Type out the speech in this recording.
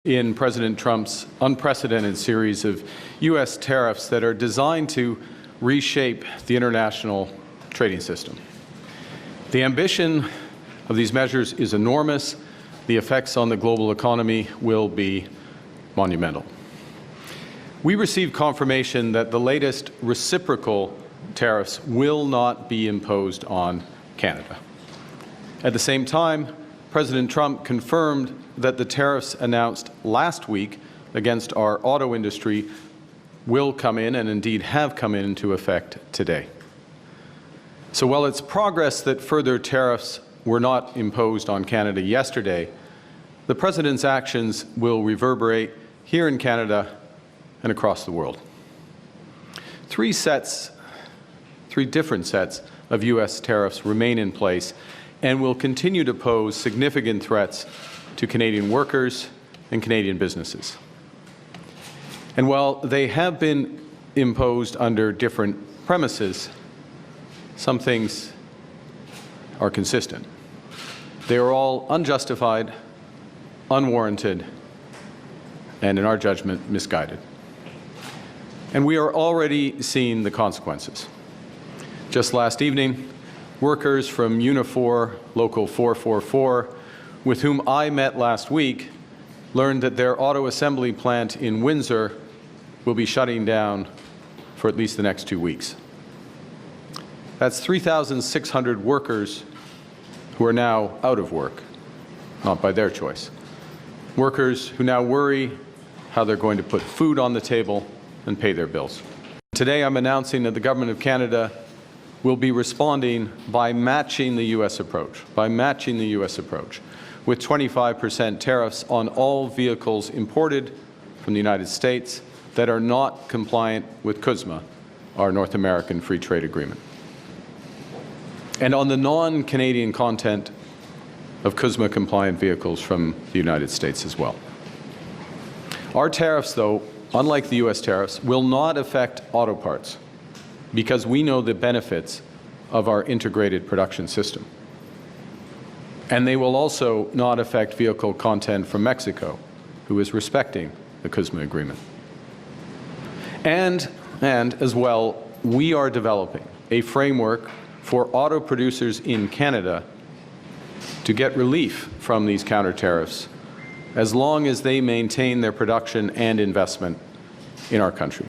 in President Trump's unprecedented series of U.S. tariffs that are designed to reshape the international trading system. The ambition of these measures is enormous. The effects on the global economy will be monumental. We received confirmation that the latest reciprocal tariffs will not be imposed on Canada. At the same time, President Trump confirmed that the tariffs announced last week against our auto industry will come in, and indeed have come into effect today. So while it's progress that further tariffs were not imposed on Canada yesterday, the President's actions will reverberate here in Canada and across the world. Three different sets of U.S. tariffs remain in place and will continue to pose significant threats to Canadian workers and Canadian businesses. And while they have been imposed under different premises, some things are consistent. They are all unjustified, unwarranted, and in our judgment, misguided. And we are already seeing the consequences. Just last evening, workers from Unifor Local 444, with whom I met last week, learned that their auto assembly plant in Windsor will be shutting down for at least the next 2 weeks. That's 3,600 workers who are now out of work, not by their choice. Workers who now worry how they're going to put food on the table and pay their bills. Today I'm announcing that the Government of Canada will be responding by matching the U.S. approach, with 25% tariffs on all vehicles imported from the United States that are not compliant with CUSMA, our North American Free Trade Agreement, and on the non-Canadian content of CUSMA-compliant vehicles from the United States as well. Our tariffs, though, unlike the U.S. tariffs, will not affect auto parts, because we know the benefits of our integrated production system. And they will also not affect vehicle content from Mexico, who is respecting the CUSMA agreement. And as well, we are developing a framework for auto producers in Canada to get relief from these counter tariffs as long as they maintain their production and investment in our country.